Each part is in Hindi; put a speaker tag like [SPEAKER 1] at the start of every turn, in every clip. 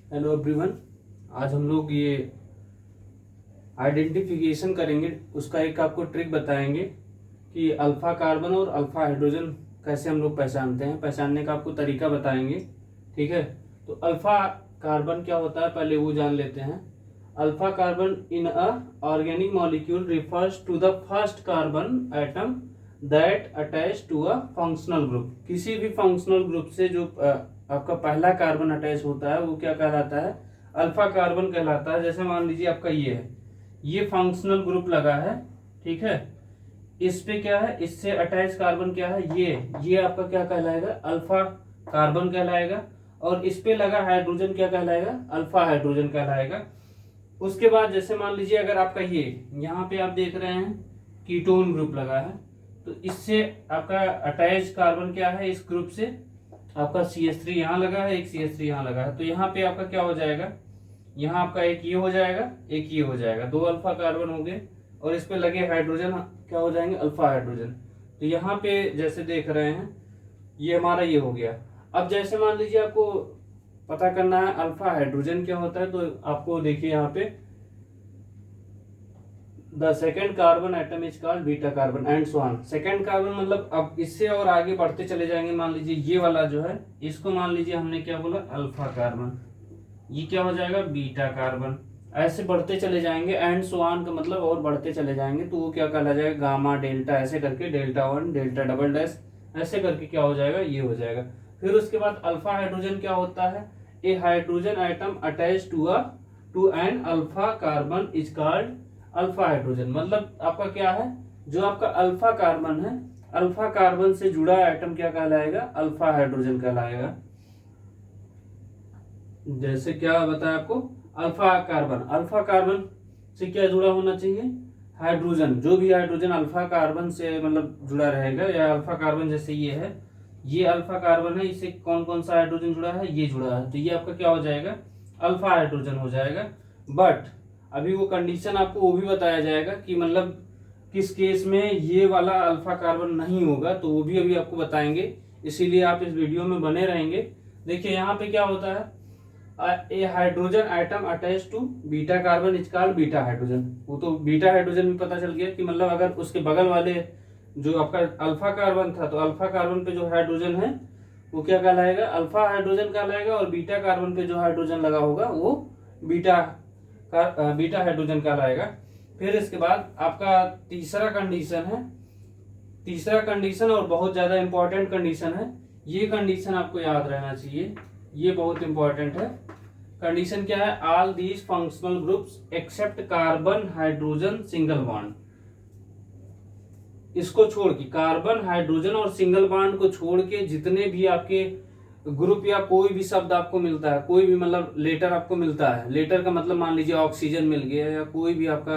[SPEAKER 1] Hello everyone. आज हम लोग ये आइडेंटिफिकेशन करेंगे, उसका एक आपको ट्रिक बताएंगे कि अल्फा कार्बन और अल्फा हाइड्रोजन कैसे हम लोग पहचानते हैं। पहचानने का आपको तरीका बताएंगे, ठीक है। तो अल्फा कार्बन क्या होता है पहले वो जान लेते हैं। Alpha carbon in a organic molecule refers to the first carbon atom that attach to a functional group. किसी भी फंक्शनल ग्रुप से जो आपका पहला कार्बन अटैच होता है वो क्या कहलाता है? अल्फा कार्बन कहलाता है। जैसे मान लीजिए आपका ये है, ये फंक्शनल ग्रुप लगा है, ठीक है। इस पे क्या है, इससे अटैच कार्बन क्या है, ये आपका क्या कहलाएगा? अल्फा कार्बन कहलाएगा। और इस पे लगा हाइड्रोजन क्या कहलाएगा? अल्फा हाइड्रोजन कहलाएगा। उसके बाद जैसे मान लीजिए अगर आपका ये यहाँ पे आप देख रहे हैं कीटोन ग्रुप लगा है, तो इससे आपका अटैच कार्बन क्या है इस ग्रुप से? आपका CH3 यहाँ लगा है, एक CH3 यहाँ लगा है। तो यहाँ पे आपका क्या हो जाएगा? यहाँ आपका एक ये हो जाएगा, एक ये हो जाएगा, दो अल्फा कार्बन हो गए। और इस पे लगे हाइड्रोजन क्या हो जाएंगे? Alpha hydrogen. तो यहाँ पे जैसे देख रहे हैं ये हमारा ये हो गया। अब जैसे मान लीजिए आपको पता करना है अल्फा हाइड्रोजन क्या होता है, तो आपको देखिए यहाँ पे the second carbon atom is called beta carbon and so on. Second carbon मतलब अब इससे और आगे बढ़ते चले जाएंगे। मान लीजिए ये वाला जो है इसको मान लीजिए हमने क्या बोला? Alpha carbon. ये क्या हो जाएगा? Beta carbon. ऐसे बढ़ते चले जाएंगे, एंड सो ऑन का मतलब और बढ़ते चले जाएंगे, तो वो क्या कहला जाएगा? गामा डेल्टा, ऐसे करके delta one, delta double dash, ऐसे करके क्या हो जाएगा? ये हो जाएगा। फिर उसके बाद अल्फा हाइड्रोजन क्या होता है? A hydrogen atom attach to an alpha carbon is called alpha hydrogen. मतलब आपका क्या है, जो आपका अल्फा कार्बन है, अल्फा कार्बन से जुड़ा एटम क्या कहलाएगा? अल्फा हाइड्रोजन कहलाएगा। जैसे क्या बताया आपको? अल्फा कार्बन से क्या जुड़ा होना चाहिए? हाइड्रोजन। जो भी हाइड्रोजन अल्फा कार्बन से मतलब जुड़ा रहेगा, या अल्फा कार्बन जैसे ये है, ये अल्फा कार्बन है, इससे कौन कौन सा हाइड्रोजन जुड़ा है? ये जुड़ा है, तो ये आपका क्या हो जाएगा? अल्फा हाइड्रोजन हो जाएगा। बट अभी वो कंडीशन आपको वो भी बताया जाएगा कि मतलब किस केस में ये वाला अल्फा कार्बन नहीं होगा, तो वो भी अभी आपको बताएंगे। इसीलिए आप इस वीडियो में बने रहेंगे। देखिए यहाँ पे क्या होता है, a hydrogen atom attach to beta carbon is called beta hydrogen. वो तो बीटा हाइड्रोजन भी पता चल गया कि मतलब अगर उसके बगल वाले जो आपका अल्फा कार्बन था, तो अल्फा कार्बन पे जो हाइड्रोजन है वो क्या कहलाएगा? अल्फा हाइड्रोजन कहलाएगा। और बीटा कार्बन पे जो हाइड्रोजन लगा होगा वो बीटा हाइड्रोजन कहलाएगा। फिर इसके बाद आपका तीसरा कंडीशन और बहुत ज्यादा इंपॉर्टेंट कंडीशन है। ये कंडीशन आपको याद रहना चाहिए, ये बहुत इंपॉर्टेंट है। कंडीशन क्या है? All these functional groups except carbon hydrogen single bond. इसको छोड़ के, कार्बन हाइड्रोजन और सिंगल बॉन्ड को छोड़ के जितने भी आपके ग्रुप या कोई भी शब्द आपको मिलता है, कोई भी मतलब लेटर आपको मिलता है, लेटर का मतलब मान लीजिए ऑक्सीजन मिल गया या कोई भी आपका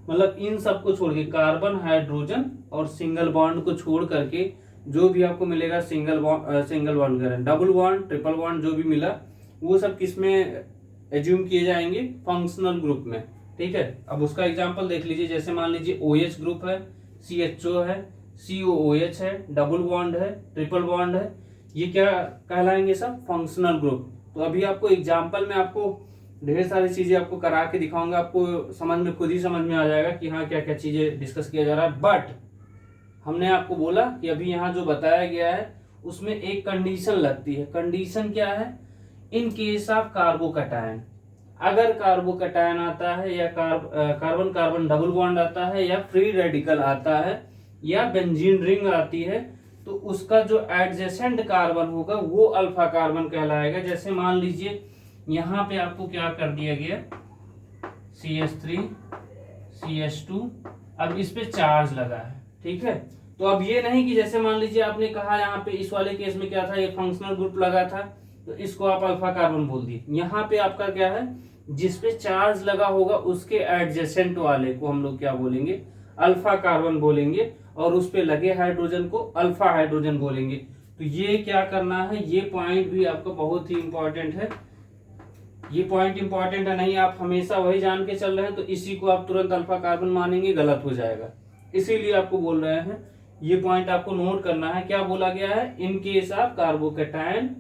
[SPEAKER 1] मतलब, इन सब को छोड़ के, कार्बन हाइड्रोजन और सिंगल बॉन्ड को छोड़ करके जो भी आपको मिलेगा, सिंगल बॉन्ड करें, डबल बॉन्ड, ट्रिपल बॉन्ड जो भी मिला, वो सब किस में एज्यूम किए जाएंगे? फंक्शनल ग्रुप में, ठीक है। अब उसका एग्जांपल देख लीजिए। जैसे मान लीजिए OH ग्रुप है, CHO है, COOH है, डबल बॉन्ड है, ट्रिपल बॉन्ड है, ये क्या कहलाएंगे? सब फंक्शनल ग्रुप। तो अभी आपको एग्जाम्पल में आपको ढेर सारी चीजें आपको करा के दिखाऊंगा, आपको समझ में खुद ही समझ में आ जाएगा कि हाँ क्या क्या चीजें डिस्कस किया जा रहा है। बट हमने आपको बोला कि अभी यहाँ जो बताया गया है उसमें एक कंडीशन लगती है। कंडीशन क्या है? इन केस ऑफ कार्बोकैटायन, अगर कार्बोकैटायन आता है या कार्बन कार्बन डबल बॉन्ड आता है या फ्री रेडिकल आता है या बेंजीन रिंग आती है, तो उसका जो एडजेसेंट कार्बन होगा वो अल्फा कार्बन कहलाएगा। जैसे मान लीजिए यहाँ पे आपको क्या कर दिया गया, CH3 CH2, अब इस पे चार्ज लगा है, ठीक है। तो अब ये नहीं कि जैसे मान लीजिए आपने कहा यहाँ पे इस वाले केस में क्या था, ये फंक्शनल ग्रुप लगा था, तो इसको आप अल्फा कार्बन बोल दिए। यहाँ पे आपका क्या है, जिसपे चार्ज लगा होगा उसके एडजेसेंट वाले को हम लोग क्या बोलेंगे? अल्फा कार्बन बोलेंगे। और उस पे लगे हाइड्रोजन को अल्फा हाइड्रोजन बोलेंगे। तो ये क्या करना है, ये पॉइंट भी आपका बहुत ही इंपॉर्टेंट है। ये पॉइंट इंपॉर्टेंट है, नहीं आप हमेशा वही जान के चल रहे हैं तो इसी को आप तुरंत अल्फा कार्बन मानेंगे, गलत हो जाएगा। इसीलिए आपको बोल रहे हैं, ये पॉइंट आपको नोट करना है। क्या बोला गया है? इन केस ऑफ कार्बोकैटायन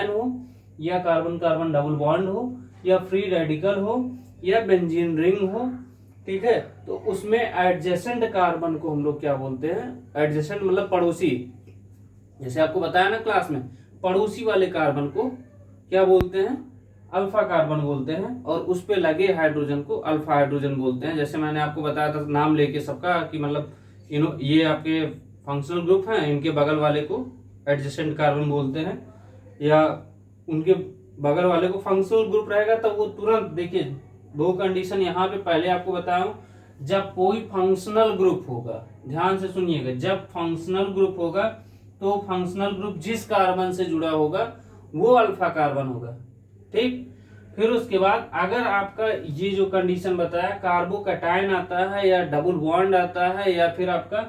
[SPEAKER 1] हो या कार्बन कार्बन डबल बॉन्ड हो, या फ्री रेडिकल हो, या बेंजीन रिंग हो, ठीक है। तो उसमें एडजेसेंट कार्बन को हम लोग क्या बोलते हैं, एडजेसेंट मतलब पड़ोसी, जैसे आपको बताया ना क्लास में, पड़ोसी वाले कार्बन को क्या बोलते हैं, अल्फा कार्बन बोलते हैं, और उस पे लगे हाइड्रोजन को अल्फा हाइड्रोजन बोलते हैं। जैसे मैंने आपको बताया था नाम लेके सबका कि मतलब ये आपके फंक्शनल ग्रुप हैं, इनके बगल वाले को एडजेसेंट कार्बन बोलते हैं, या उनके बगल वाले को फंक्शनल ग्रुप रहेगा। तो वो तुरंत देखिए, दो कंडीशन यहाँ पे पहले आपको बताया हूं, जब कोई फंक्शनल ग्रुप होगा, ध्यान से सुनिएगा, जब फंक्शनल ग्रुप होगा तो फंक्शनल ग्रुप जिस कार्बन से जुड़ा होगा वो अल्फा कार्बन होगा, ठीक। फिर उसके बाद अगर आपका ये जो कंडीशन बताया, कार्बोकैटायन आता है, या डबल बॉन्ड आता है, या फिर आपका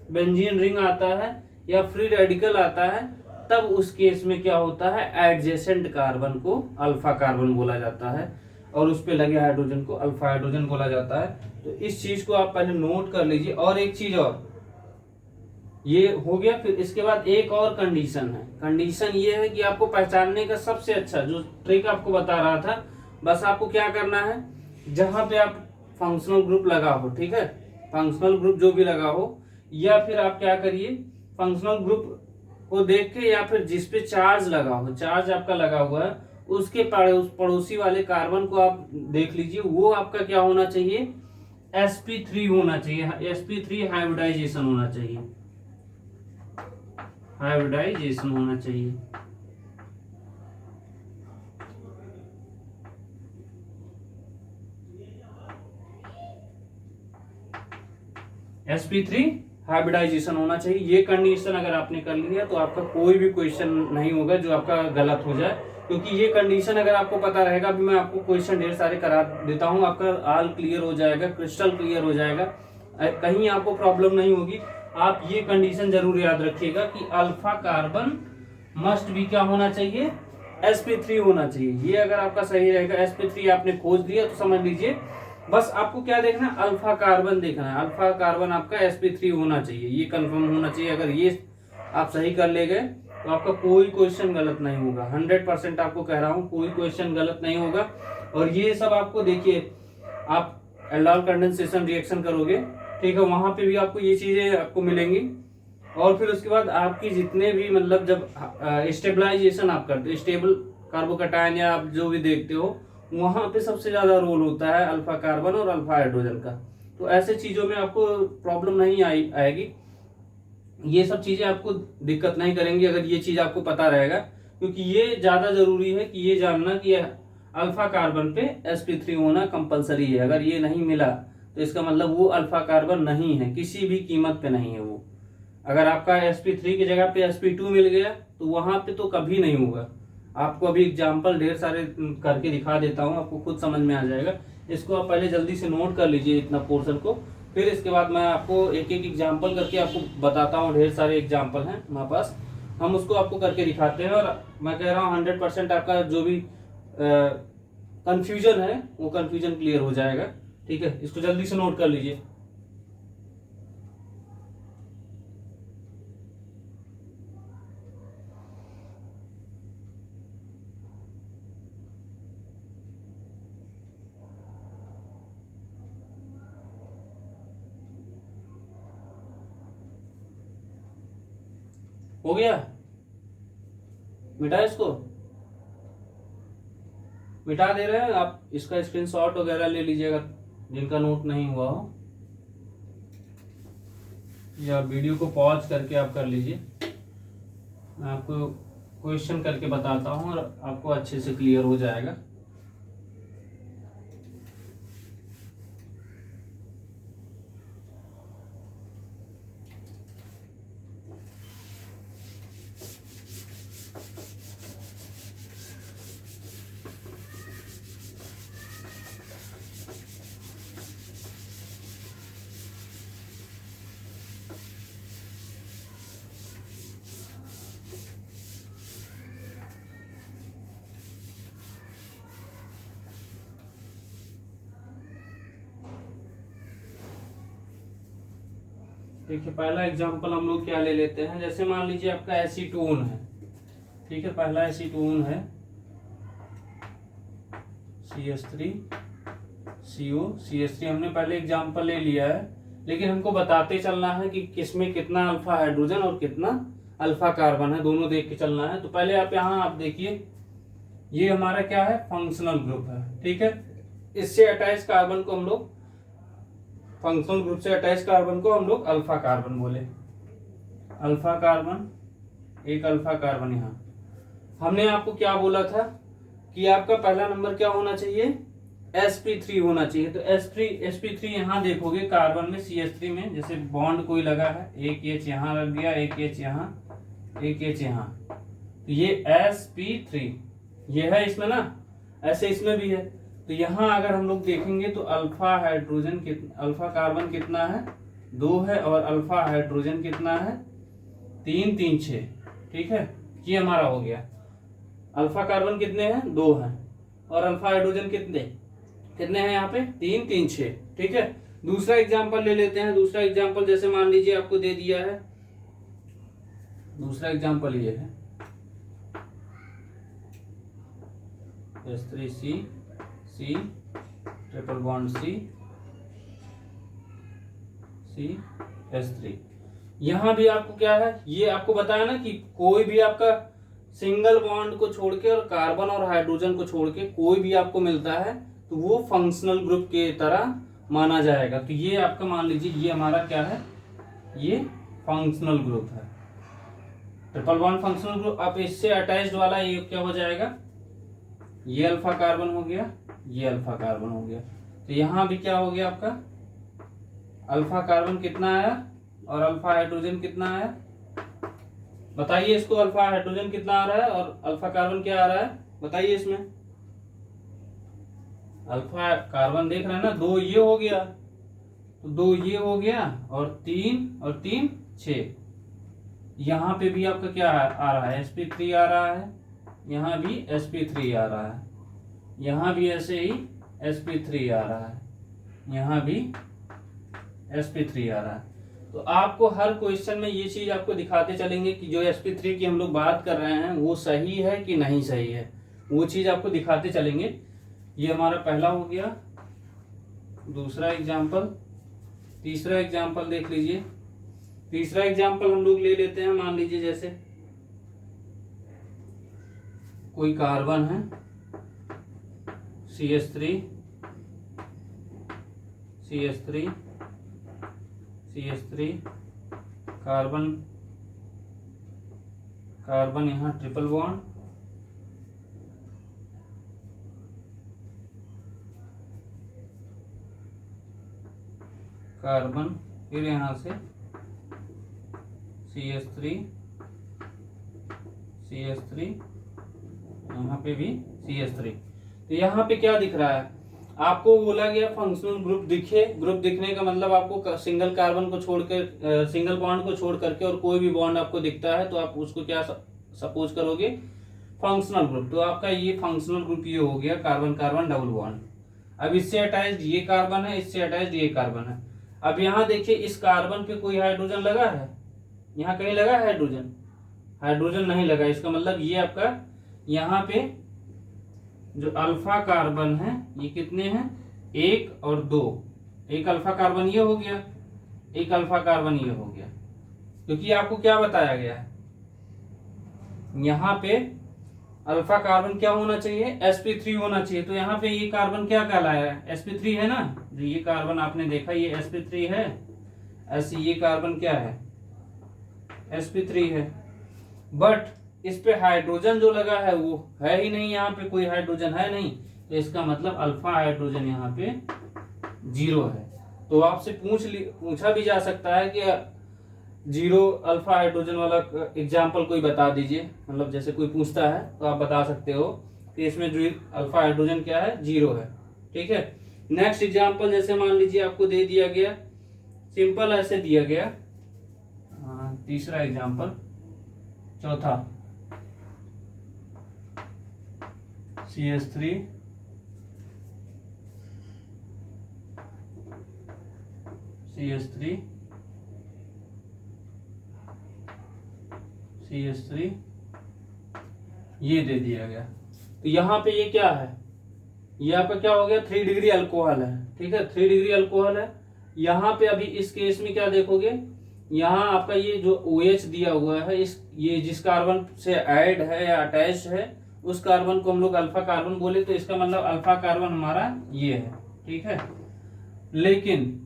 [SPEAKER 1] बेंजीन रिंग आता है, या फ्री रेडिकल आता है, तब उस केस में क्या होता है, एडजेसेंट कार्बन को अल्फा कार्बन बोला जाता है, और उस पे लगे हाइड्रोजन को अल्फा हाइड्रोजन बोला जाता है। तो इस चीज को आप पहले नोट कर लीजिए। और एक चीज और, ये हो गया। फिर इसके बाद एक और कंडीशन है, कंडीशन ये है कि आपको पहचानने का सबसे अच्छा जो ट्रिक आपको बता रहा था, बस आपको क्या करना है, जहां पे आप फंक्शनल ग्रुप लगा हो, ठीक है, फंक्शनल ग्रुप जो भी लगा हो, या फिर आप क्या करिए, फंक्शनल ग्रुप को देख के, या फिर जिसपे चार्ज लगा हो, चार्ज आपका लगा हुआ है, उसके पड़ोसी वाले कार्बन को आप देख लीजिए, वो आपका क्या होना चाहिए, sp3 होना चाहिए, sp3 हाइब्रिडाइजेशन होना चाहिए, हाइब्रिडाइजेशन होना चाहिए। sp3 हाइब्रिडाइजेशन होना चाहिए। ये कंडीशन अगर आपने कर लिया तो आपका कोई भी क्वेश्चन नहीं होगा जो आपका गलत हो जाए, क्योंकि ये कंडीशन अगर आपको पता रहेगा, अभी मैं आपको क्वेश्चन ढेर सारे करा देता हूं, आपका ऑल क्लियर हो जाएगा, क्रिस्टल क्लियर हो जाएगा, कहीं आपको प्रॉब्लम नहीं होगी। आप ये कंडीशन जरूर याद रखिएगा कि अल्फा कार्बन मस्ट भी क्या होना चाहिए, sp3 होना चाहिए। ये अगर आपका सही रहेगा, sp3 आपने खोज लिया तो समझ लीजिए, बस आपको क्या देखना है, अल्फा कार्बन देखना है, अल्फा कार्बन आपका sp3 होना चाहिए, ये कंफर्म होना चाहिए। अगर ये आप सही कर ले गए तो आपका कोई क्वेश्चन गलत नहीं होगा, 100% आपको कह रहा हूँ, कोई क्वेश्चन गलत नहीं होगा। और ये सब आपको देखिए, आप एल्डाल कंडेंसेशन रिएक्शन करोगे, ठीक है, वहां पे भी आपको ये चीजें आपको मिलेंगी। और फिर उसके बाद आपकी जितने भी मतलब जब स्टेबलाइजेशन आप करते हो, स्टेबल कार्बोकैटायन या आप जो भी देखते हो, वहां पे सबसे ज्यादा रोल होता है अल्फा कार्बन और अल्फा हाइड्रोजन का। तो ऐसे चीजों में आपको प्रॉब्लम नहीं आएगी, ये सब चीजें आपको दिक्कत नहीं करेंगी अगर ये चीज आपको पता रहेगा, क्योंकि ये ज्यादा जरूरी है कि ये जानना कि अल्फा कार्बन पे sp3 होना कंपलसरी है। अगर ये नहीं मिला तो इसका मतलब वो अल्फा कार्बन नहीं है, किसी भी कीमत पे नहीं है वो। अगर आपका sp3 की जगह पे sp2 मिल गया तो वहां पे तो कभी नहीं होगा। आपको अभी एग्जाम्पल ढेर सारे करके दिखा देता हूँ, आपको खुद समझ में आ जाएगा। इसको आप पहले जल्दी से नोट कर लीजिए इतना पोर्शन को, फिर इसके बाद मैं आपको एक एक एग्जाम्पल करके आपको बताता हूँ। ढेर सारे एग्जाम्पल हैं हमारे पास, हम उसको आपको करके दिखाते हैं। और मैं कह रहा हूँ 100% आपका जो भी कंफ्यूजन है वो कंफ्यूजन क्लियर हो जाएगा, ठीक है। इसको जल्दी से नोट कर लीजिए। हो गया, मिटा इसको, मिटा दे रहे हैं आप। इसका स्क्रीनशॉट वगैरह ले लीजिएगा जिनका नोट नहीं हुआ हो, या वीडियो को पॉज करके आप कर लीजिए। मैं आपको क्वेश्चन करके बताता हूँ और आपको अच्छे से क्लियर हो जाएगा। देखिए पहला एग्जांपल हम लोग क्या ले लेते हैं, जैसे मान लीजिए आपका एसीटोन है, ठीक है, पहला एसीटोन है, CH3 CO CH3 हमने पहले एग्जाम्पल ले लिया है, लेकिन हमको बताते चलना है कि किसमें कितना अल्फा हाइड्रोजन और कितना अल्फा कार्बन है, दोनों देख के चलना है। तो पहले आप देखिए, ये हमारा क्या है, फंक्शनल ग्रुप है, ठीक है। इससे अटैच कार्बन को हम लोग, फंक्शनल ग्रुप से अटैच कार्बन को हम लोग अल्फा कार्बन बोले। अल्फा कार्बन, एक अल्फा कार्बन। यहाँ हमने आपको क्या बोला था कि आपका पहला नंबर क्या होना चाहिए, sp3 होना चाहिए। तो sp3 यहाँ देखोगे कार्बन में, CH3 में जैसे बॉन्ड कोई लगा है, एक H यहाँ लग गया, एक H यहाँ, एक H यहाँ, तो ये sp3 ये है इसमें ना, ऐसे इसमें भी है। तो यहाँ अगर हम लोग देखेंगे तो अल्फा हाइड्रोजन कितना, अल्फा कार्बन कितना है, 2 है, और अल्फा हाइड्रोजन कितना है, 3 3 6, ठीक है। ये हमारा हो गया। अल्फा कार्बन कितने हैं, 2 हैं, और अल्फा हाइड्रोजन कितने कितने हैं यहाँ पे, 3 3 6, ठीक है। दूसरा एग्जांपल ले लेते हैं। दूसरा एग्जांपल जैसे मान लीजिए आपको दे दिया है, दूसरा एग्जांपल ये है H3C C triple bond C H3। यहाँ भी आपको क्या है, ये आपको बताया ना कि कोई भी आपका सिंगल बॉन्ड को छोड़ के और कार्बन और हाइड्रोजन को छोड़ के कोई भी आपको मिलता है तो वो फंक्शनल ग्रुप के तरह माना जाएगा। तो ये आपका मान लीजिए ये हमारा क्या है, ये फंक्शनल ग्रुप है, ट्रिपल बॉन्ड फंक्शनल ग्रुप। अब इससे अटैच्ड वाला ये क्या हो जाएगा, ये अल्फा कार्बन हो गया, ये अल्फा कार्बन हो गया। तो यहाँ भी क्या हो गया आपका, अल्फा कार्बन कितना आया और अल्फा हाइड्रोजन कितना आया, बताइए इसको। अल्फा हाइड्रोजन कितना आ रहा है और अल्फा कार्बन क्या आ रहा है, बताइए इसमें। अल्फा कार्बन देख रहे हैं ना, 2 ये हो गया, तो 2 ये हो गया, और 3 6। यहाँ पे भी आपका क्या आ रहा है, sp3 आ रहा है, यहाँ भी sp3 आ रहा है, यहाँ भी ऐसे ही sp3 आ रहा है, यहाँ भी sp3 आ रहा है। तो आपको हर क्वेश्चन में ये चीज आपको दिखाते चलेंगे कि जो sp3 की हम लोग बात कर रहे हैं वो सही है कि नहीं सही है, वो चीज आपको दिखाते चलेंगे। ये हमारा पहला हो गया। दूसरा एग्जाम्पल, तीसरा एग्जाम्पल देख लीजिए। तीसरा एग्जाम्पल हम लोग ले लेते हैं, मान लीजिए जैसे कोई कार्बन है CH3 कार्बन यहाँ ट्रिपल बॉन्ड, कार्बन, फिर यहाँ से CH3 यहाँ पे भी CH3। तो यहाँ पे क्या दिख रहा है, आपको बोला गया फंक्शनल ग्रुप दिखे। ग्रुप दिखने का मतलब आपको सिंगल कार्बन को छोड़ कर, सिंगल बॉन्ड को छोड़ करके और कोई भी बॉन्ड आपको दिखता है तो आप उसको क्या सपोज करोगे, फंक्शनल ग्रुप। तो आपका ये फंक्शनल ग्रुप ये हो गया, कार्बन कार्बन डबल बॉन्ड। अब इससे अटैच्ड ये कार्बन है, इससे अटैच्ड ये कार्बन है। अब यहाँ देखिए इस कार्बन पे कोई हाइड्रोजन लगा है, यहाँ कहीं लगा है हाइड्रोजन, हाइड्रोजन नहीं लगा। इसका मतलब ये आपका यहाँ पे जो अल्फा कार्बन है ये कितने हैं, 1 और 2। एक अल्फा कार्बन ये हो गया, एक अल्फा कार्बन ये हो गया, क्योंकि आपको क्या बताया गया है, यहाँ पे अल्फा कार्बन क्या होना चाहिए, sp3 होना चाहिए। तो यहाँ पे ये कार्बन क्या कहलाया है, sp3 है ना। जो ये कार्बन आपने देखा ये sp3 है, ऐसे ये कार्बन क्या है, sp3 है। बट इस पे हाइड्रोजन जो लगा है वो है ही नहीं, यहाँ पे कोई हाइड्रोजन है नहीं, तो इसका मतलब अल्फा हाइड्रोजन यहाँ पे 0 है। तो आपसे पूछा भी जा सकता है कि 0 अल्फा हाइड्रोजन वाला एग्जाम्पल कोई बता दीजिए, मतलब जैसे कोई पूछता है तो आप बता सकते हो कि इसमें जो अल्फा हाइड्रोजन क्या है, 0 है, ठीक है। नेक्स्ट एग्जाम्पल जैसे मान लीजिए आपको दे दिया गया, सिंपल ऐसे दिया गया। तीसरा एग्जाम्पल, चौथा CH3 ये दे दिया गया। तो यहाँ पे ये क्या है, ये आपका क्या हो गया, 3 डिग्री अल्कोहल है, ठीक है, 3 डिग्री अल्कोहल है। यहाँ पे अभी इस केस में क्या देखोगे, यहाँ आपका ये जो OH दिया हुआ है, इस ये जिस कार्बन से ऐड है या अटैच है उस कार्बन को हम लोग अल्फा कार्बन बोले, तो इसका मतलब अल्फा कार्बन हमारा ये है, ठीक है। लेकिन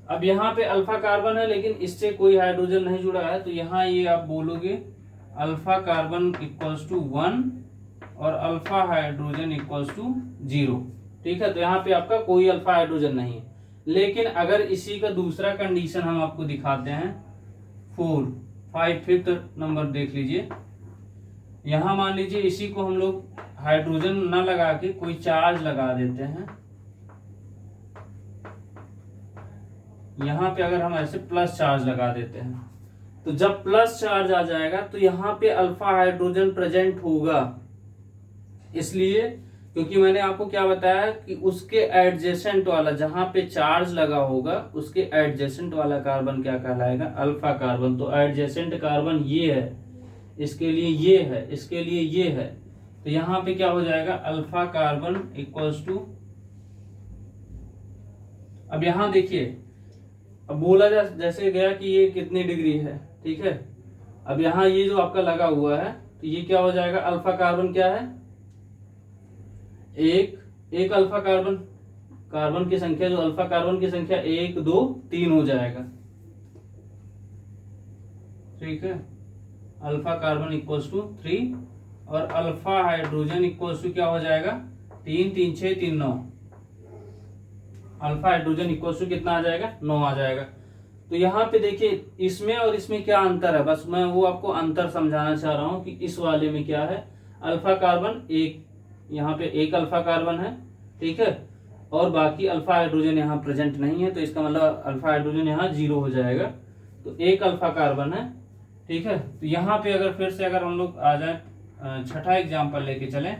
[SPEAKER 1] अब यहाँ पे अल्फा कार्बन है लेकिन इससे कोई हाइड्रोजन नहीं जुड़ा है, तो यहाँ ये आप बोलोगे अल्फा कार्बन इक्वल्स टू 1 और अल्फा हाइड्रोजन इक्वल्स टू 0, ठीक है। तो यहाँ पे आपका कोई अल्फा हाइड्रोजन नहीं है। लेकिन अगर इसी का दूसरा कंडीशन हम आपको दिखाते हैं, 5th नंबर देख लीजिए। यहां मान लीजिए इसी को हम लोग हाइड्रोजन ना लगा के कोई चार्ज लगा देते हैं। यहां पे अगर हम ऐसे प्लस चार्ज लगा देते हैं, तो जब प्लस चार्ज आ जाएगा तो यहां पे अल्फा हाइड्रोजन प्रेजेंट होगा। इसलिए क्योंकि मैंने आपको क्या बताया कि उसके एडजेसेंट वाला, जहां पे चार्ज लगा होगा उसके एडजेसेंट वाला कार्बन क्या कहलाएगा, अल्फा कार्बन। तो एडजेसेंट कार्बन ये है, इसके लिए ये है, इसके लिए ये है, तो यहां पे क्या हो जाएगा, अल्फा कार्बन इक्वल्स टू। अब यहां देखिए, अब बोला जैसे गया कि ये कितनी डिग्री है, ठीक है। अब यहां ये जो आपका लगा हुआ है, तो ये क्या हो जाएगा, अल्फा कार्बन क्या है, एक अल्फा कार्बन, कार्बन की संख्या जो अल्फा कार्बन की संख्या 1 2 3 हो जाएगा, ठीक है। अल्फा कार्बन इक्वल्स टू 3 और अल्फा हाइड्रोजन इक्वल्स टू क्या हो जाएगा, 3 3 6 3 9। अल्फा हाइड्रोजन इक्वल्स टू कितना आ जाएगा, 9 आ जाएगा। तो यहाँ पे देखिए इसमें और इसमें क्या अंतर है, बस मैं वो आपको अंतर समझाना चाह रहा हूँ कि इस वाले में क्या है, अल्फा कार्बन एक, यहाँ पे एक अल्फा कार्बन है, ठीक है, और बाकी अल्फा हाइड्रोजन यहाँ प्रेजेंट नहीं है, तो इसका मतलब अल्फा हाइड्रोजन यहाँ 0 हो जाएगा। तो एक अल्फा कार्बन है, ठीक है। तो यहाँ पे अगर फिर से अगर हम लोग आ जाए, छठा एग्जाम्पल लेके चलें,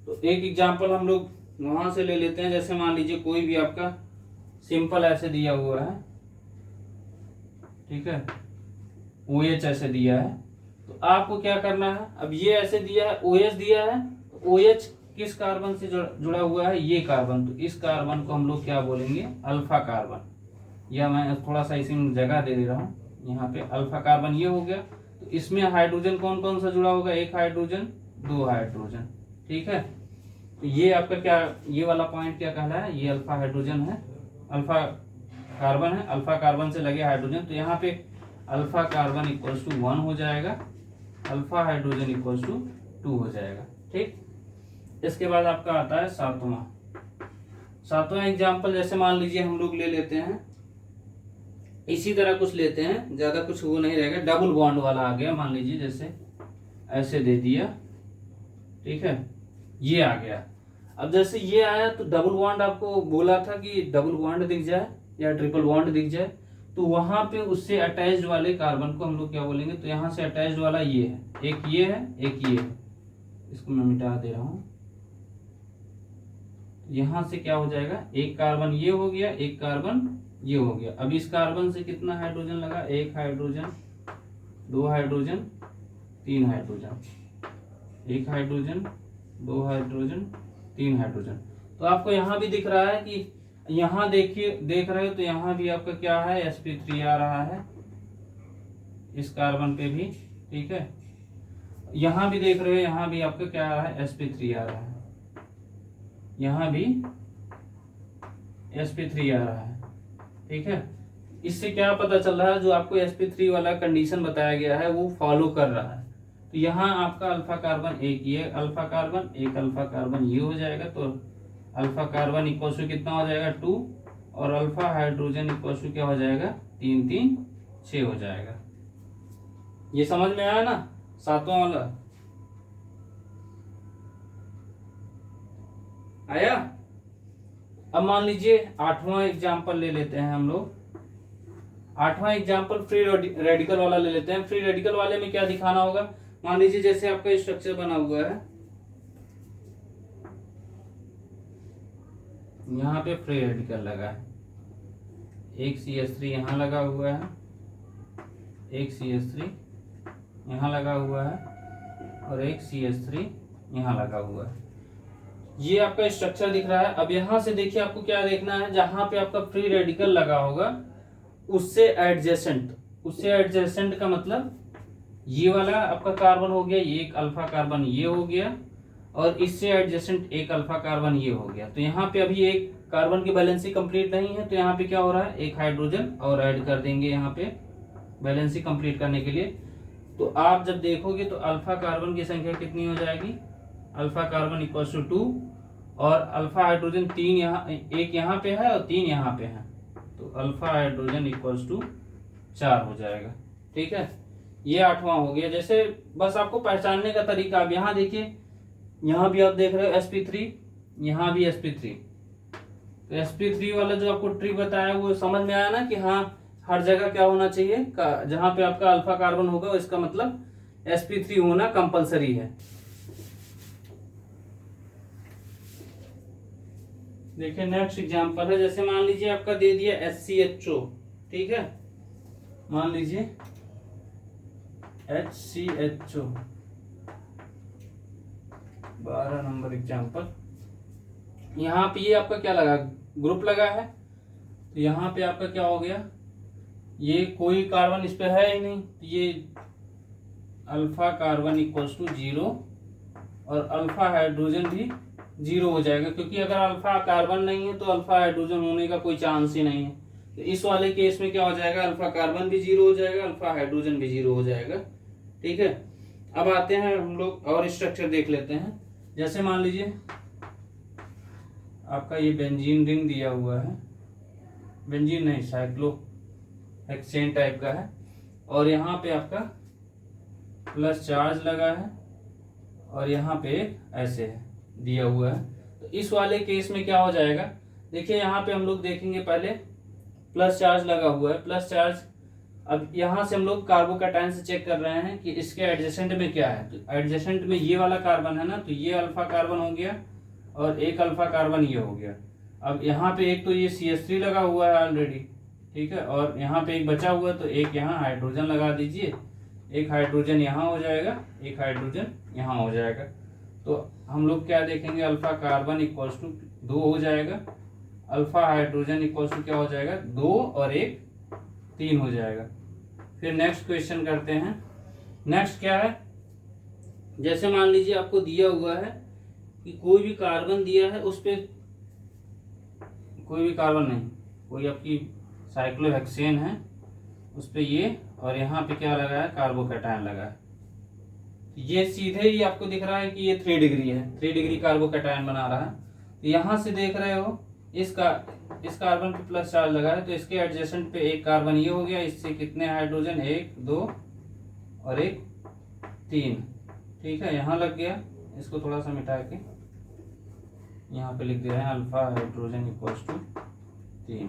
[SPEAKER 1] तो एक एग्जाम्पल हम लोग वहां से ले लेते हैं। जैसे मान लीजिए कोई भी आपका सिंपल ऐसे दिया हुआ है, ठीक है, OH ऐसे दिया है, तो आपको क्या करना है, अब ये ऐसे दिया है, OH दिया है, OH किस कार्बन से जुड़ा हुआ है, ये कार्बन, तो इस कार्बन को हम लोग क्या बोलेंगे, अल्फा कार्बन। या मैं थोड़ा सा इसमें जगह दे रहा हूँ, यहाँ पे अल्फा कार्बन ये हो गया। तो इसमें हाइड्रोजन कौन कौन सा जुड़ा होगा, एक हाइड्रोजन, दो हाइड्रोजन, ठीक है। तो ये आपका क्या, ये वाला पॉइंट क्या कहला है, ये अल्फा हाइड्रोजन है, अल्फा कार्बन है, अल्फा कार्बन से लगे हाइड्रोजन, तो यहाँ पे अल्फा कार्बन इक्वल्स टू 1 हो जाएगा, अल्फा हाइड्रोजन इक्वल्स टू 2 हो जाएगा, ठीक। इसके बाद आपका आता है सातवां एग्जाम्पल। जैसे मान लीजिए हम लोग ले लेते हैं, इसी तरह कुछ लेते हैं, ज्यादा कुछ वो नहीं रहेगा, डबल बॉन्ड वाला आ गया, मान लीजिए जैसे ऐसे दे दिया, ठीक है, ये आ गया। अब जैसे ये आया तो डबल बॉन्ड आपको बोला था कि डबल बॉन्ड दिख जाए या ट्रिपल बॉन्ड दिख जाए, तो वहां पे उससे अटैच्ड वाले कार्बन को हम लोग क्या बोलेंगे, तो यहां से अटैच्ड वाला ये है, एक ये है, एक ये है, इसको मैं मिटा दे रहा हूं। यहां से क्या हो जाएगा, एक कार्बन ये हो गया, एक कार्बन ये हो गया। अब इस कार्बन से कितना हाइड्रोजन लगा, एक हाइड्रोजन, दो हाइड्रोजन, तीन हाइड्रोजन, एक हाइड्रोजन, दो हाइड्रोजन, तीन हाइड्रोजन। तो आपको यहां भी दिख रहा है कि यहां देखिए, देख रहे हो तो यहां भी आपका क्या है, sp3 आ रहा है इस कार्बन पे भी, ठीक है। यहां भी देख रहे हो, यहां भी आपका क्या आ रहा है, sp3 आ रहा है, यहां भी sp3 आ रहा है, ठीक है। इससे क्या पता चल रहा है, जो आपको sp3 वाला कंडीशन बताया गया है वो फॉलो कर रहा है। तो यहाँ आपका अल्फा कार्बन एक, ये अल्फा कार्बन, एक अल्फा कार्बन ये हो जाएगा, तो अल्फा कार्बन इक्वल टू कितना हो जाएगा, 2, और अल्फा हाइड्रोजन इक्वल टू क्या हो जाएगा, 3 3 6 हो जाएगा। ये समझ में आया ना, सातवां वाला आया। अब मान लीजिए आठवां एग्जाम्पल ले लेते हैं हम लोग। आठवां एग्जाम्पल फ्री रेडिकल वाला ले लेते हैं। फ्री रेडिकल वाले में क्या दिखाना होगा, मान लीजिए जैसे आपका स्ट्रक्चर बना हुआ है, यहाँ पे फ्री रेडिकल लगा है, एक CH3 यहाँ लगा हुआ है, एक CH3 यहाँ लगा हुआ है, और एक CH3 यहाँ लगा हुआ है। ये आपका स्ट्रक्चर दिख रहा है। अब यहाँ से देखिए आपको क्या देखना है, जहां पे आपका फ्री रेडिकल लगा होगा उससे एडजेसेंट का मतलब ये वाला आपका कार्बन हो गया, ये एक अल्फा कार्बन ये हो गया, और इससे एडजेसेंट एक अल्फा कार्बन ये हो गया। तो यहाँ पे अभी एक कार्बन की बैलेंसी कंप्लीट नहीं है, तो यहाँ पे क्या हो रहा है, एक हाइड्रोजन और ऐड कर देंगे यहाँ पे बैलेंसी कंप्लीट करने के लिए। तो आप जब देखोगे तो अल्फा कार्बन की संख्या कितनी हो जाएगी, अल्फा कार्बन इक्वल्स टू 2, और अल्फा हाइड्रोजन 3 यहाँ, एक यहाँ पे है और 3 यहाँ पे है, तो अल्फा हाइड्रोजन इक्वल्स टू 4 हो जाएगा। ठीक है, ये 8वां हो गया। जैसे बस आपको पहचानने का तरीका, अब यहाँ देखिए, यहाँ भी आप देख रहे हो sp3, यहाँ भी sp3। तो sp3 वाला जो आपको ट्रिक बताया वो समझ में आया ना, कि हाँ हर जगह क्या होना चाहिए, जहां पे आपका अल्फा कार्बन होगा इसका मतलब sp3 होना कंपलसरी है। देखिए नेक्स्ट एग्जांपल है, जैसे मान लीजिए आपका दे दिया HCHO, ठीक है, मान लीजिए HCHO 12 नंबर एग्जांपल। यहाँ पे ये आपका क्या लगा, ग्रुप लगा है, तो यहाँ पे आपका क्या हो गया, ये कोई कार्बन इस पे है ही नहीं, तो ये अल्फा कार्बन इक्वल्स टू 0 और अल्फा हाइड्रोजन भी 0 हो जाएगा, क्योंकि अगर अल्फा कार्बन नहीं है तो अल्फा हाइड्रोजन होने का कोई चांस ही नहीं है। तो इस वाले केस में क्या हो जाएगा, अल्फा कार्बन भी 0 हो जाएगा, अल्फा हाइड्रोजन भी 0 हो जाएगा। ठीक है, अब आते हैं हम लोग और स्ट्रक्चर देख लेते हैं। जैसे मान लीजिए आपका ये बेंजीन रिंग दिया हुआ है, बेंजीन नहीं साइक्लो हेक्सेन टाइप का है, और यहाँ पे आपका प्लस चार्ज लगा है और यहाँ पे ऐसे है दिया हुआ है। तो इस वाले केस में क्या हो जाएगा, देखिए यहाँ पे हम लोग देखेंगे, पहले प्लस चार्ज लगा हुआ है, प्लस चार्ज। अब यहाँ से हम लोग कार्बोकैटायन से चेक कर रहे हैं कि इसके एडजेसेंट में क्या है, तो एडजेसेंट में ये वाला कार्बन है ना, तो ये अल्फा कार्बन हो गया और एक अल्फा कार्बन ये हो गया। अब यहाँ पे एक तो ये CH3 लगा हुआ है ऑलरेडी, ठीक है, और यहाँ पे एक बचा हुआ है, तो एक यहाँ हाइड्रोजन लगा दीजिए, एक हाइड्रोजन यहाँ हो जाएगा, एक हाइड्रोजन यहाँ हो जाएगा। तो हम लोग क्या देखेंगे, अल्फा कार्बन इक्वल्स टू 2 हो जाएगा, अल्फा हाइड्रोजन इक्वल्स टू क्या हो जाएगा, 2 और 1 3 हो जाएगा। फिर नेक्स्ट क्वेश्चन करते हैं। नेक्स्ट क्या है, जैसे मान लीजिए आपको दिया हुआ है कि कोई भी कार्बन दिया है, उस पे कोई भी कार्बन नहीं, कोई आपकी साइक्लोहेक्सेन है, उस पे ये, और यहाँ पे क्या लगा है, कार्बोकैटायन लगा है। ये सीधे ही आपको दिख रहा है कि ये 3 डिग्री है, 3 डिग्री कार्बोकैटायन बना रहा है। तो यहाँ से देख रहे हो इस कार्बन पे प्लस चार्ज लगा है, तो इसके एडजेसेंट पे एक कार्बन ये हो गया, इससे कितने हाइड्रोजन, 1 2 और 1 3। ठीक है, यहाँ लग गया, इसको थोड़ा सा मिटा के यहाँ पे लिख दे रहे हैं अल्फा हाइड्रोजन इक्वल्स टू 3।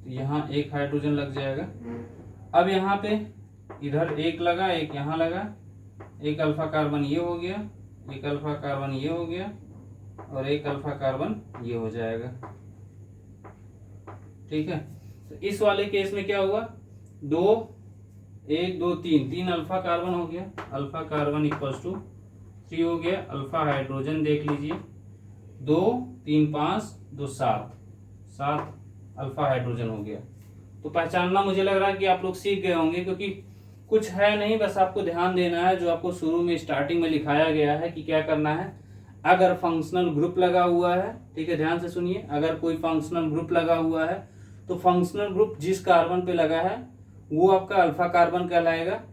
[SPEAKER 1] तो यहाँ एक हाइड्रोजन लग जाएगा। अब यहाँ पे इधर एक लगा, एक यहाँ लगा, एक अल्फा कार्बन ये हो गया, एक अल्फा कार्बन ये हो गया, और एक अल्फा कार्बन ये हो जाएगा। ठीक है, तो इस वाले केस में क्या हुआ, 2 1 2 3 अल्फा कार्बन हो गया, अल्फा कार्बन इक्वल्स टू 3 हो गया। अल्फा हाइड्रोजन देख लीजिए, 2 3 5 2 7 अल्फा हाइड्रोजन हो गया। तो पहचानना मुझे लग रहा है कि आप लोग सीख गए होंगे, क्योंकि कुछ है नहीं, बस आपको ध्यान देना है जो आपको शुरू में स्टार्टिंग में लिखाया गया है कि क्या करना है। अगर फंक्शनल ग्रुप लगा हुआ है, ठीक है, ध्यान से सुनिए, अगर कोई फंक्शनल ग्रुप लगा हुआ है तो फंक्शनल ग्रुप जिस कार्बन पे लगा है वो आपका अल्फा कार्बन कहलाएगा,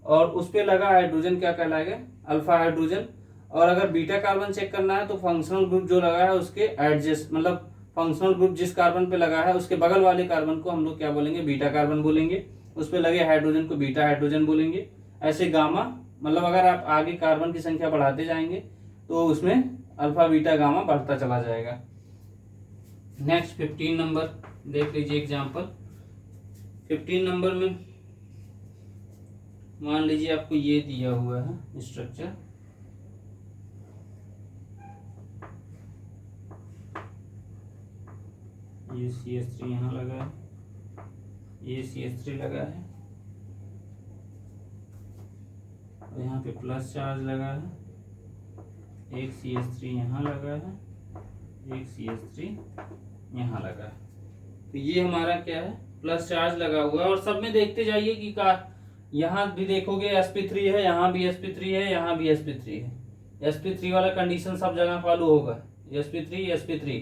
[SPEAKER 1] और उस पे लगा हाइड्रोजन क्या कहलाएगा, अल्फा हाइड्रोजन। और अगर बीटा कार्बन चेक करना है तो फंक्शनल ग्रुप जो लगा है उसके एडजस्ट, मतलब फंक्शनल ग्रुप जिस कार्बन पे लगा है उसके बगल वाले कार्बन को हम लोग क्या बोलेंगे, बीटा कार्बन बोलेंगे, उस पे लगे हाइड्रोजन को बीटा हाइड्रोजन बोलेंगे। ऐसे गामा, मतलब अगर आप आगे कार्बन की संख्या बढ़ाते जाएंगे तो उसमें अल्फा बीटा गामा बढ़ता चला जाएगा। नेक्स्ट 15 नंबर देख लीजिए एग्जांपल। 15 नंबर में मान लीजिए आपको ये दिया हुआ है स्ट्रक्चर, ये CH3 यहाँ लगा है, ये CH3 लगा है, और यहाँ पे प्लस चार्ज लगा है, एक CH3 यहाँ लगा है, एक CH3 यहाँ लगा है। तो ये हमारा क्या है, प्लस चार्ज लगा हुआ है। और सब में देखते जाइए कि यहाँ भी देखोगे sp3 है, यहाँ भी sp3 है, यहाँ भी sp3 है। sp3 वाला कंडीशन सब जगह फॉलो होगा, sp3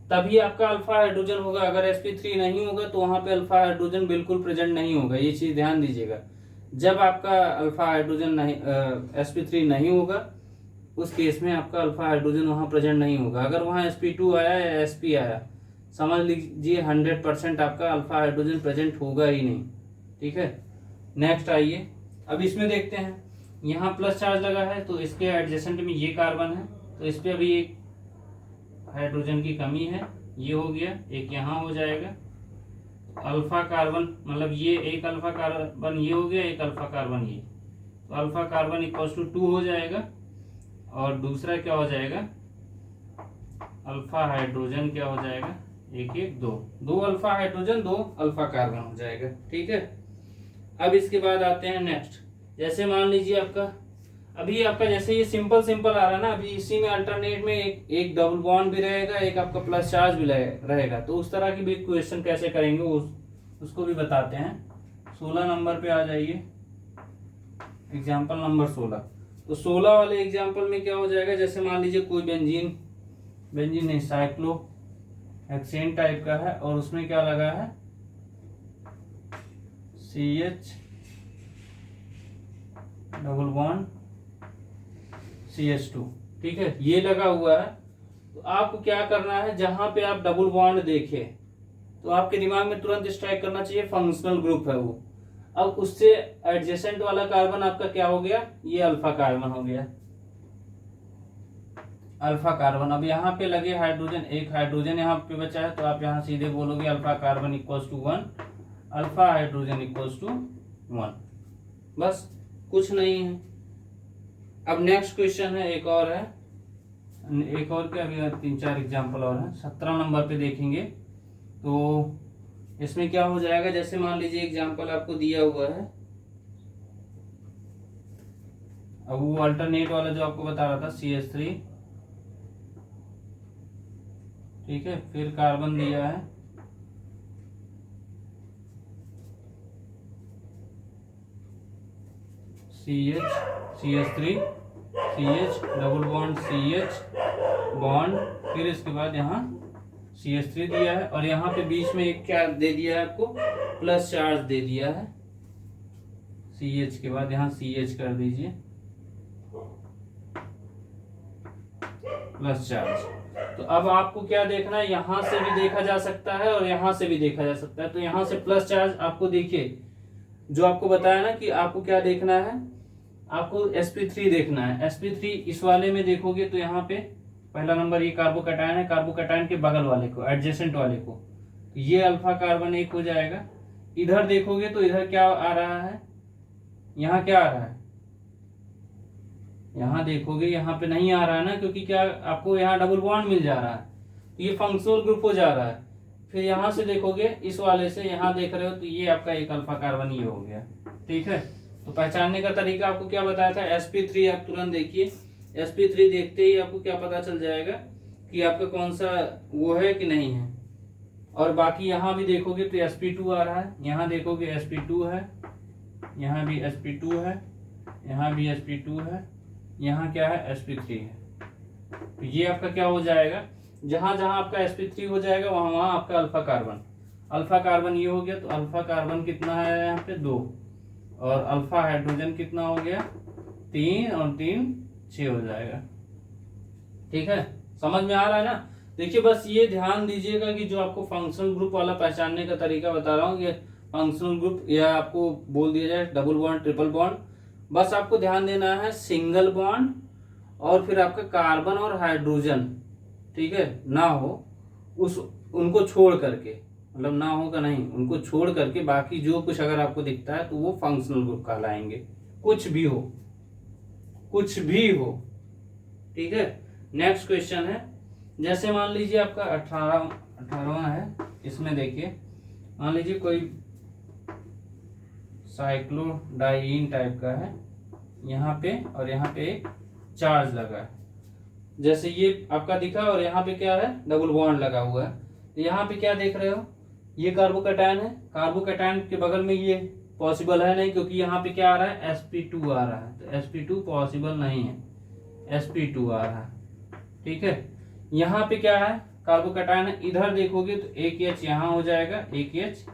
[SPEAKER 1] तभी आपका अल्फा हाइड्रोजन होगा। अगर sp3 नहीं होगा तो वहां पे अल्फा हाइड्रोजन बिल्कुल प्रेजेंट नहीं होगा। ये चीज ध्यान दीजिएगा, जब आपका अल्फा हाइड्रोजन नहीं sp3 नहीं होगा उस केस में आपका अल्फा हाइड्रोजन वहां प्रेजेंट नहीं होगा। अगर वहां sp2 आया या sp आया, समझ लीजिए 100% आपका अल्फा हाइड्रोजन प्रेजेंट होगा ही नहीं। ठीक है, नेक्स्ट आइए, अब इसमें देखते हैं। यहाँ प्लस चार्ज लगा है तो इसके एडजेसेंट में ये कार्बन है, तो इस पे अभी एक हाइड्रोजन की कमी है, ये हो गया, एक यहाँ हो जाएगा। अल्फा कार्बन मतलब ये एक अल्फा कार्बन ये हो गया, एक अल्फा कार्बन ये, तो अल्फा कार्बन इक्वल्स टू 2 हो जाएगा। और दूसरा क्या हो जाएगा, अल्फा हाइड्रोजन क्या हो जाएगा, एक एक दो अल्फा हाइड्रोजन, 2 अल्फा कार्बन हो जाएगा। ठीक है, अब इसके बाद आते हैं नेक्स्ट। जैसे मान लीजिए आपका अभी आपका जैसे ये सिंपल आ रहा है ना, अभी इसी में अल्टरनेट में एक डबल बॉन्ड भी रहेगा, एक आपका प्लस चार्ज भी रहेगा। तो उस तरह की भी क्वेश्चन कैसे करेंगे उसको भी बताते हैं। 16 नंबर पे आ जाइए, एग्जाम्पल नंबर 16। तो 16 वाले एग्जाम्पल में क्या हो जाएगा, जैसे मान लीजिए कोई बेंजीन नहीं, साइक्लो हेक्सेन टाइप का है और उसमें क्या लगा है, CH डबल बॉन्ड CH2। ठीक है, ये लगा हुआ है। तो आपको क्या करना है, जहां पे आप डबल बॉन्ड देखे तो आपके दिमाग में तुरंत स्ट्राइक करना चाहिए फंक्शनल ग्रुप है वो। अब उससे एडजेसेंट वाला कार्बन आपका क्या हो गया, ये अल्फा कार्बन हो गया, अल्फा कार्बन। अब यहाँ पे लगे हाइड्रोजन, एक हाइड्रोजन यहाँ पे बचा है, तो आप यहाँ सीधे बोलोगे alpha carbon equals to 1, alpha hydrogen equals to 1, बस कुछ नहीं है। अब नेक्स्ट क्वेश्चन है, एक और क्या, अभी 3-4 एग्जाम्पल और हैं। 17 नंबर पे देखेंगे तो इसमें क्या हो जाएगा, जैसे मान लीजिए एग्जाम्पल आपको दिया हुआ है, अब वो अल्टरनेट वाला जो आपको बता रहा था CH3, ठीक है, फिर कार्बन दिया है CH3 CH double bond CH bond, फिर इसके बाद यहाँ CH3 दिया है और यहाँ पे बीच में एक क्या दे दिया है आपको, प्लस चार्ज दे दिया है। CH के बाद यहाँ CH कर दीजिए, प्लस चार्ज। तो अब आपको क्या देखना है, यहां से भी देखा जा सकता है और यहां से भी देखा जा सकता है। तो यहां से प्लस चार्ज आपको देखिए, जो आपको बताया ना कि आपको क्या देखना है, आपको sp3 देखना है। sp3 इस वाले में देखोगे तो यहाँ पे पहला नंबर ये कार्बोकैटायन है, कार्बोकैटायन के बगल वाले को, एडजेसेंट वाले को, तो ये अल्फा कार्बन एक हो जाएगा। इधर देखोगे तो इधर क्या आ रहा है, यहाँ क्या आ रहा है, यहाँ देखोगे यहाँ पे नहीं आ रहा है ना, क्योंकि क्या आपको यहाँ डबल बॉन्ड मिल जा रहा है, तो ये फंक्शनल ग्रुप हो जा रहा है। फिर यहाँ से देखोगे इस वाले से यहाँ देख रहे हो तो ये आपका एक अल्फा कार्बन ये हो गया। ठीक है, तो पहचानने का तरीका आपको क्या बताया था, sp3 आप तुरंत देखिए, sp3 देखते ही आपको क्या पता चल जाएगा कि आपका कौन सा वो है कि नहीं है। और बाकी यहाँ भी देखोगे तो sp2 आ रहा है, यहाँ देखोगे sp2 है, यहाँ भी sp2 है, यहाँ भी sp2 है, यहाँ क्या है sp3 है। तो ये आपका क्या हो जाएगा, जहां जहां आपका sp3 हो जाएगा वहां वहां आपका अल्फा कार्बन ये हो गया। तो अल्फा कार्बन कितना है यहाँ पे 2, और अल्फा हाइड्रोजन कितना हो गया 3, और 3 6 हो जाएगा। ठीक है, समझ में आ रहा है ना। देखिए बस ये ध्यान दीजिएगा कि जो आपको फंक्शनल ग्रुप वाला पहचानने का तरीका बता रहा हूँ, ये फंक्शनल ग्रुप या आपको बोल दिया जाए डबल बॉन्ड ट्रिपल बॉन्ड, बस आपको ध्यान देना है सिंगल बॉन्ड और फिर आपका कार्बन और हाइड्रोजन, ठीक है, ना हो उनको छोड़ करके, मतलब ना होगा नहीं, उनको छोड़ करके बाकी जो कुछ अगर आपको दिखता है तो वो फंक्शनल ग्रुप कहलाएंगे, कुछ भी हो। ठीक है, नेक्स्ट क्वेश्चन है, जैसे मान लीजिए आपका 18वां है, इसमें देखिए मान लीजिए कोई साइक्लोडाइईन टाइप का है यहाँ पे, और यहाँ पे एक चार्ज लगा है। जैसे ये आपका दिखा और यहाँ पे क्या है, डबल बॉन्ड लगा हुआ है। तो यहाँ पे क्या देख रहे हो, ये कार्बोकैटायन है, कार्बोकैटायन के बगल में ये पॉसिबल है नहीं, क्योंकि यहाँ पे क्या आ रहा है, sp2 आ रहा है, तो sp2 पॉसिबल नहीं है, sp2 आ रहा है। ठीक है, यहाँ पे क्या है, कार्बोकैटायन है, इधर देखोगे तो एक H यहाँ हो जाएगा, एक H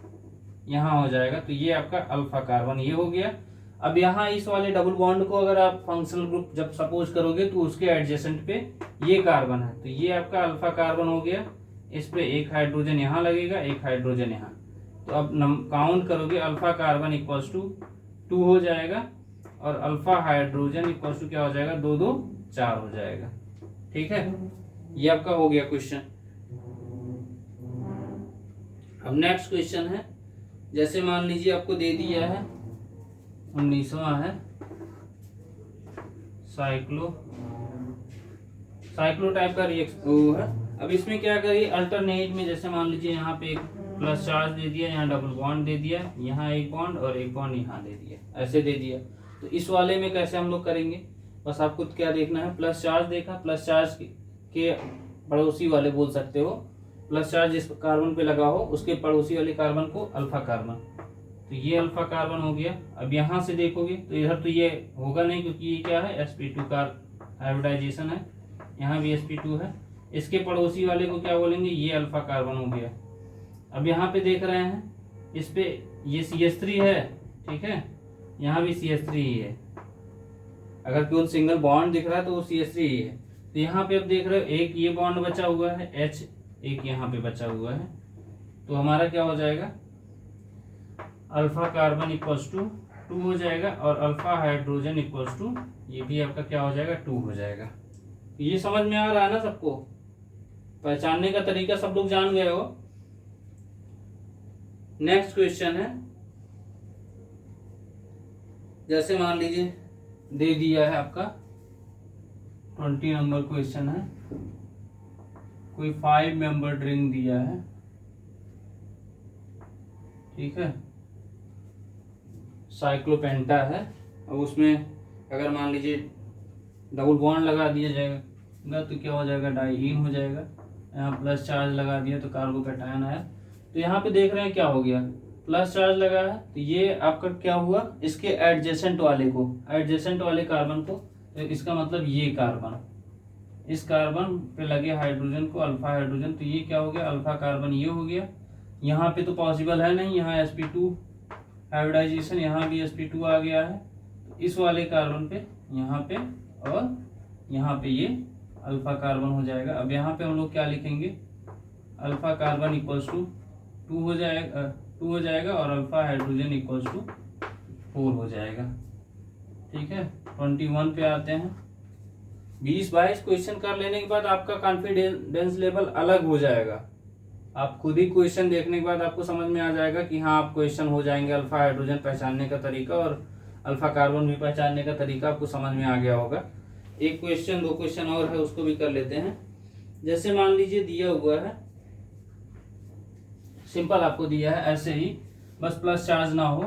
[SPEAKER 1] यहाँ हो जाएगा, तो ये आपका अल्फा कार्बन ये हो गया। अब यहाँ इस वाले डबल बॉन्ड को अगर आप फंक्शनल ग्रुप जब सपोज करोगे तो उसके एडजेसेंट पे ये कार्बन है, तो ये आपका अल्फा कार्बन हो गया। इस पे एक हाइड्रोजन यहाँ लगेगा, एक हाइड्रोजन यहाँ, तो अब काउंट करोगे अल्फा कार्बन इक्वल्स टू 2 हो जाएगा, और अल्फा हाइड्रोजन इक्वल्स टू क्या हो जाएगा, 2 2 4 हो जाएगा। ठीक है, ये आपका हो गया क्वेश्चन। अब नेक्स्ट क्वेश्चन है, जैसे मान लीजिए आपको दे दिया है 19वां है साइक्लो टाइप का रिएक्शन है। अब इसमें क्या करिए, अल्टरनेट में, जैसे मान लीजिए यहाँ पे एक प्लस चार्ज दे दिया, यहाँ डबल बॉन्ड दे दिया, यहाँ एक बॉन्ड और एक बॉन्ड यहाँ दे दिया, ऐसे दे दिया। तो इस वाले में कैसे हम लोग करेंगे, बस आपको क्या देखना है, प्लस चार्ज देखा, प्लस चार्ज के पड़ोसी वाले बोल सकते हो, प्लस चार्ज जिस कार्बन पे लगा हो उसके पड़ोसी वाले कार्बन को अल्फा कार्बन, तो ये अल्फा कार्बन हो गया। अब यहाँ से देखोगे तो इधर तो ये होगा नहीं, क्योंकि ये क्या है, sp2 का हाइब्रिडाइजेशन है, यहाँ भी sp2 है, इसके पड़ोसी वाले को क्या बोलेंगे, ये अल्फा कार्बन हो गया। अब यहाँ पे देख रहे हैं इस पे ये CH3 है, ठीक है, यहाँ भी CH3 ही है, अगर केवल सिंगल बॉन्ड दिख रहा है तो वो CH3 ही है। तो यहाँ पे अब देख रहे हो एक ये बॉन्ड बचा हुआ है H, एक यहाँ पे बचा हुआ है, तो हमारा क्या हो जाएगा, अल्फा कार्बन इक्वल्स टू 2 हो जाएगा, और अल्फा हाइड्रोजन इक्वल्स टू ये भी आपका क्या हो जाएगा, 2 हो जाएगा। ये समझ में आ रहा है ना सबको, पहचानने का तरीका सब लोग जान गए हो। नेक्स्ट क्वेश्चन है, जैसे मान लीजिए दे दिया है आपका 20 नंबर क्वेश्चन है, कोई 5 मेंबर ड्रिंक दिया है, ठीक है, साइक्लोपेंटा है। अब उसमें अगर मान लीजिए डबल बॉन्ड लगा दिया जाएगा तो क्या हो जाएगा, डाइईन हो जाएगा। यहाँ प्लस चार्ज लगा दिया तो कार्बोकैटायन आया। तो यहाँ पे देख रहे हैं क्या हो गया, प्लस चार्ज लगा है तो ये आपका क्या हुआ, इसके एडजेसेंट वाले को, एडजेसेंट वाले कार्बन को, तो इसका मतलब ये कार्बन, इस कार्बन पे लगे हाइड्रोजन को अल्फा हाइड्रोजन, तो ये क्या हो गया, अल्फा कार्बन ये हो गया। यहाँ पे तो पॉसिबल है नहीं, यहाँ sp2 हाइब्रिडाइजेशन, यहाँ भी sp2 आ गया है, तो इस वाले कार्बन पे यहाँ पे और यहाँ पे ये अल्फा कार्बन हो जाएगा। अब यहाँ पे हम लोग क्या लिखेंगे, अल्फा कार्बन इक्वल्स टू 2 हो जाएगा और अल्फा हाइड्रोजन इक्वल्स टू 4 हो जाएगा। ठीक है, 21 पे आते हैं। 20-22 क्वेश्चन कर लेने के बाद आपका कॉन्फिडेंस लेवल अलग हो जाएगा। आप खुद ही क्वेश्चन देखने के बाद आपको समझ में आ जाएगा कि हाँ आप क्वेश्चन हो जाएंगे, अल्फा हाइड्रोजन पहचानने का तरीका और अल्फा कार्बन भी पहचानने का तरीका आपको समझ में आ गया होगा। एक क्वेश्चन 2 क्वेश्चन और है, उसको भी कर लेते हैं। जैसे मान लीजिए दिया हुआ है, सिंपल आपको दिया है ऐसे ही, बस प्लस चार्ज ना हो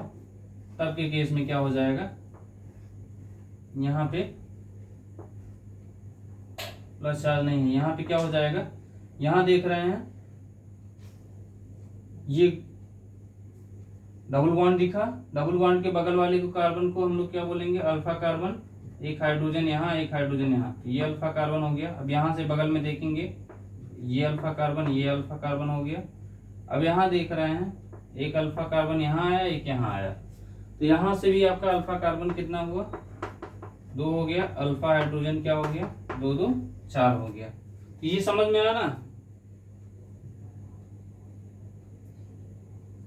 [SPEAKER 1] तब के केस में क्या हो जाएगा, यहाँ पे प्लस चार्ज नहीं है, यहाँ पे क्या हो जाएगा, यहाँ देख रहे हैं ये डबल बॉन्ड दिखा, डबल बॉन्ड के बगल वाले को कार्बन को हम लोग क्या बोलेंगे, अल्फा कार्बन, एक हाइड्रोजन यहाँ एक हाइड्रोजन यहाँ, ये अल्फा कार्बन हो गया। अब यहाँ से बगल में देखेंगे ये अल्फा कार्बन, ये अल्फा कार्बन हो गया। अब यहाँ देख रहे हैं एक अल्फा कार्बन यहाँ आया, एक यहाँ आया, तो यहाँ से भी आपका अल्फा कार्बन कितना हुआ, 2 हो गया, अल्फा हाइड्रोजन क्या हो गया, 2 2 4 हो गया। ये समझ में आया ना।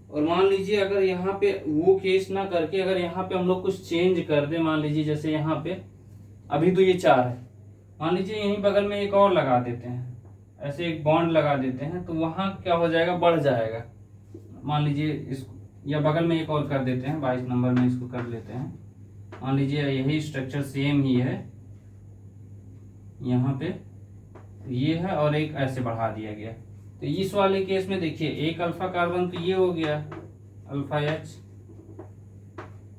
[SPEAKER 1] और मान लीजिए अगर यहाँ पे वो केस ना करके अगर यहाँ पे हम लोग कुछ चेंज कर दे, मान लीजिए जैसे यहाँ पे अभी तो ये 4 है, मान लीजिए यहीं बगल में एक और लगा देते हैं, ऐसे एक बॉन्ड लगा देते हैं, तो वहां क्या हो जाएगा, बढ़ जाएगा। मान लीजिए इसको या बगल में एक और कर देते हैं, 22 नंबर में इसको कर लेते हैं। मान लीजिए यही स्ट्रक्चर सेम ही है, यहाँ पे ये है और एक ऐसे बढ़ा दिया गया। तो इस वाले केस में देखिए एक अल्फा कार्बन तो ये हो गया अल्फा H,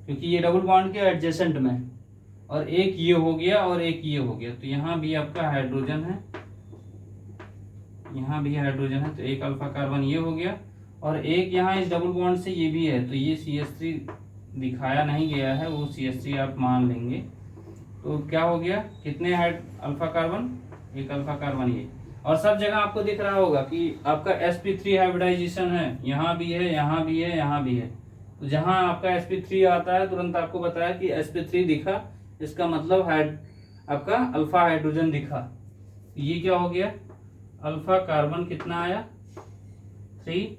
[SPEAKER 1] क्योंकि ये डबल बॉन्ड के एडजेसेंट में, और एक ये हो गया और एक ये हो गया, तो यहाँ भी आपका हाइड्रोजन है, यहाँ भी हाइड्रोजन है, तो एक अल्फा कार्बन ये हो गया, और एक यहाँ इस डबल बॉन्ड से ये भी है, तो ये CH3 दिखाया नहीं गया है, वो CH3 आप मान लेंगे। तो क्या हो गया, कितने अल्फा कार्बन, एक अल्फा कार्बन ये, और सब जगह आपको दिख रहा होगा कि आपका sp3 हाइब्रिडाइजेशन है, यहाँ भी है, यहाँ भी है, यहाँ भी है। तो जहाँ आपका sp3 आता है तुरंत आपको बताया कि sp3 दिखा, इसका मतलब आपका अल्फा हाइड्रोजन दिखा। ये क्या हो गया, अल्फा कार्बन कितना आया 3,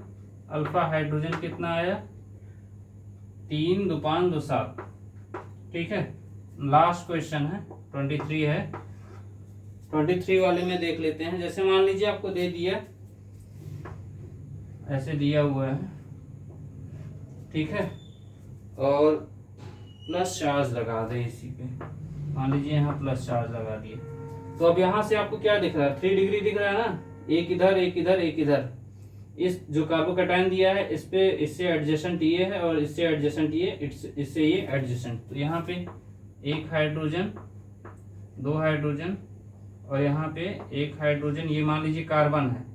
[SPEAKER 1] अल्फा हाइड्रोजन कितना आया 3, 2 5 2 7। ठीक है, लास्ट क्वेश्चन है 23 है, 23 वाले में देख लेते हैं। जैसे मान लीजिए आपको दे दिया, ऐसे दिया हुआ है, ठीक है, और प्लस चार्ज लगा दे इसी पे, मान लीजिए यहाँ प्लस चार्ज लगा दिए, तो अब यहाँ से आपको क्या दिख रहा है, 3 डिग्री दिख रहा है ना, एक इधर एक इधर एक इधर। इस जो कार्बोकैटायन दिया है इस पे, इससे एडजेसेंट ये है और इससे एडजेसेंट ये, इससे ये एडजेसेंट, तो यहाँ पे एक हाइड्रोजन, 2 हाइड्रोजन, और यहाँ पे एक हाइड्रोजन, ये मान लीजिए कार्बन है,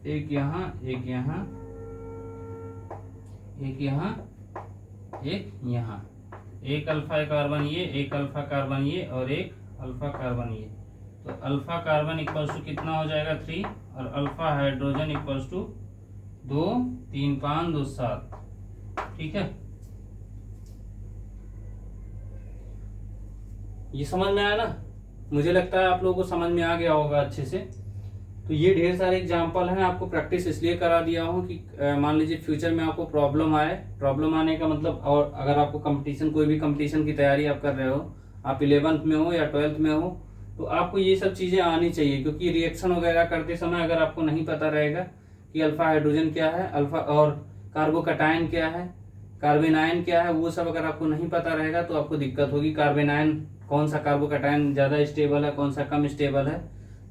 [SPEAKER 1] एक यहाँ एक यहाँ एक यहाँ एक यहाँ, एक अल्फा कार्बन ये, एक अल्फा कार्बन ये, और एक अल्फा कार्बन ये। तो अल्फा कार्बन इक्वल्स टू कितना हो जाएगा 3, और अल्फा हाइड्रोजन इक्वल्स टू 2 3 5 2 7। ठीक है, ये समझ में आया ना, मुझे लगता है आप लोगों को समझ में आ गया होगा अच्छे से। तो ये ढेर सारे एग्जाम्पल हैं, आपको प्रैक्टिस इसलिए करा दिया हूँ कि मान लीजिए फ्यूचर में आपको प्रॉब्लम आए, प्रॉब्लम आने का मतलब, और अगर आपको कंपटीशन, कोई भी कंपटीशन की तैयारी आप कर रहे हो, आप 11th में हो या 12th में हो, तो आपको ये सब चीज़ें आनी चाहिए, क्योंकि रिएक्शन वगैरह करते समय अगर आपको नहीं पता रहेगा कि अल्फा हाइड्रोजन क्या है, अल्फा और कार्बोकैटायन क्या है, कार्बेनायन क्या है, वो सब अगर आपको नहीं पता रहेगा तो आपको दिक्कत होगी। कार्बेनायन, कौन सा कार्बोकैटायन ज़्यादा स्टेबल है, कौन सा कम स्टेबल है,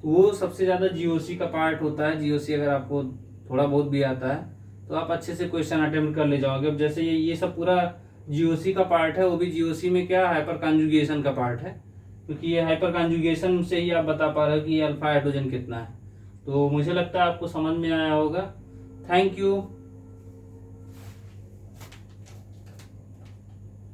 [SPEAKER 1] तो वो सबसे ज़्यादा GOC का पार्ट होता है। GOC अगर आपको थोड़ा बहुत भी आता है तो आप अच्छे से क्वेश्चन अटेम्प्ट कर ले जाओगे। अब जैसे ये सब पूरा GOC का पार्ट है, वो भी GOC में क्या, हाइपर कॉन्जुगेशन का पार्ट है, क्योंकि ये हाइपर कॉन्जुगेशन से ही आप बता पा रहे हो कि ये अल्फा हाइड्रोजन कितना है। तो मुझे लगता है आपको समझ में आया होगा। Thank you.